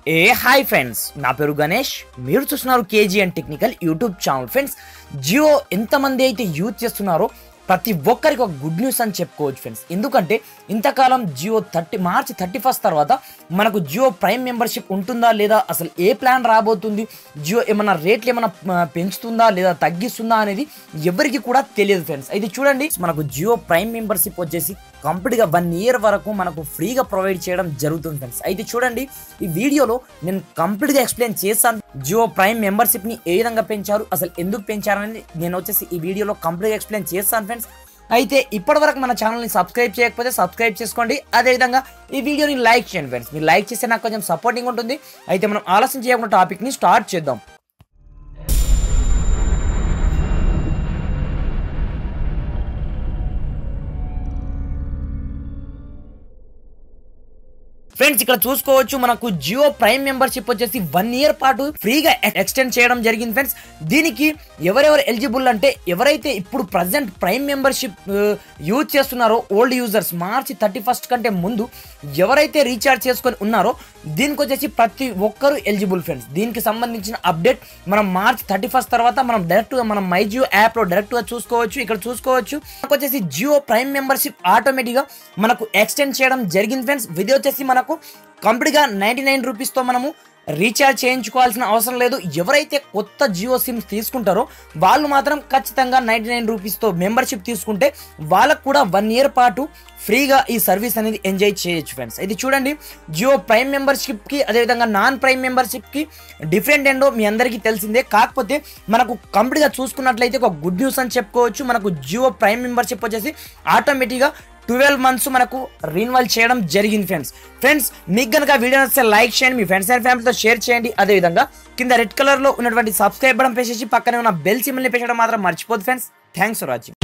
Hi friends, నా పేరు గణేష్. మీరు చూస్తున్నారు KGN technical YouTube channel. Friends, Jio ఎంతమంది అయితే యూజ్ చేస్తున్నారో ప్రతి ఒక్కరికి ఒక గుడ్ న్యూస్ అని చెప్పుకోవచ్చు ఫ్రెండ్స్. ఎందుకంటే ఇంతకాలం జియో మార్చి 31 తర్వాత మనకు జియో ప్రైమ్ మెంబర్షిప్ ఉంటుందా లేదా, అసలు ఏ ప్లాన్ రాబోతుంది, జియో ఏమన్నా రేట్లు ఏమన్నా పెంచుతుందా లేదా తగ్గిస్తుందా అనేది ఎవరికి కూడా తెలియదు ఫ్రెండ్స్. అయితే చూడండి, మనకు జియో ప్రైమ్ మెంబర్షిప్ వచ్చేసి కంప్లీట్గా 1 ఇయర్ వరకు మనకు ఫ్రీగా ప్రొవైడ్ చేయడం జరుగుతుంది ఫ్రెండ్స్. అయితే చూడండి, ఈ వీడియోలో నేను కంప్లీట్గా ఎక్స్ప్లెయిన్ చేస్తాను. జియో ప్రైమ్ మెంబర్షిప్ని ఏ విధంగా పెంచారు, అసలు ఎందుకు పెంచారనేది నేను వచ్చేసి ఈ వీడియోలో కంప్లీట్గా ఎక్స్ప్లెయిన్ చేస్తాను ఫ్రెండ్స్. అయితే ఇప్పటివరకు మన ఛానల్ని సబ్స్క్రైబ్ చేయకపోతే సబ్స్క్రైబ్ చేసుకోండి. అదేవిధంగా ఈ వీడియోని లైక్ చేయండి ఫ్రెండ్స్. మీరు లైక్ చేస్తే నాకు కొంచెం సపోర్టింగ్ ఉంటుంది. అయితే మనం ఆలస్యం చేయకుండా టాపిక్ని స్టార్ట్ చేద్దాం. ఫ్రెండ్స్, ఇక్కడ చూసుకోవచ్చు మనకు జియో ప్రైమ్ మెంబర్షిప్ వచ్చేసి 1 ఇయర్ పాటు ఫ్రీగా ఎక్స్టెండ్ చేయడం జరిగింది ఫ్రెండ్స్. దీనికి ఎవరెవరు ఎలిజిబుల్ అంటే, ఎవరైతే ఇప్పుడు ప్రజెంట్ ప్రైమ్ మెంబర్షిప్ యూజ్ చేస్తున్నారో ఓల్డ్ యూజర్స్, మార్చి 31 కంటే ముందు ఎవరైతే రీఛార్జ్ చేసుకొని ఉన్నారో దీనికి వచ్చేసి ప్రతి ఒక్కరు ఎలిజిబుల్ ఫ్రెండ్స్. దీనికి సంబంధించిన అప్డేట్ మనం మార్చి 31 తర్వాత మనం డైరెక్ట్గా మనం మై జియో యాప్లో డైరెక్ట్గా చూసుకోవచ్చు. ఇక్కడ చూసుకోవచ్చు మనకు వచ్చేసి జియో ప్రైమ్ మెంబర్షిప్ ఆటోమేటిక్గా మనకు ఎక్స్టెండ్ చేయడం జరిగింది ఫ్రెండ్స్. ఇది వచ్చేసి మనకు కంప్లీట్గా 99 రూపీస్తో మనము రీఛార్జ్ చేయించుకోవాల్సిన అవసరం లేదు. ఎవరైతే కొత్త జియో సిమ్స్ తీసుకుంటారో వాళ్ళు మాత్రం ఖచ్చితంగా 99 రూపీస్తో మెంబర్షిప్ తీసుకుంటే వాళ్ళకు కూడా 1 ఇయర్ పాటు ఫ్రీగా ఈ సర్వీస్ అనేది ఎంజాయ్ చేయొచ్చు ఫ్రెండ్స్. ఇది చూడండి, జియో ప్రైమ్ మెంబర్షిప్కి అదేవిధంగా నాన్ ప్రైమ్ మెంబర్షిప్కి డిఫరెంట్ ఏంటో మీ అందరికీ తెలిసిందే. కాకపోతే మనకు కంప్లీట్గా చూసుకున్నట్లయితే ఒక గుడ్ న్యూస్ అని చెప్పుకోవచ్చు. మనకు జియో ప్రైమ్ మెంబర్షిప్ వచ్చేసి ఆటోమేటిక్గా 12 మంత్స్ మనకు రిన్యూవల్ చేయడం జరిగింది ఫ్రెండ్స్. మీకు కనుక వీడియో నచ్చితే లైక్ చేయండి, మీ ఫ్రెండ్స్ అండ్ ఫ్యామిలీతో షేర్ చేయండి. అదేవిధంగా కింద రెడ్ కలర్లో ఉన్నటువంటి సబ్స్క్రైబ్ బటన్ ప్రెస్ చేసి పక్కనే ఉన్న బెల్ సింబల్ని ప్రెస్ చేయడం మాత్రం మర్చిపోద్దు ఫ్రెండ్స్. Thanks for watching.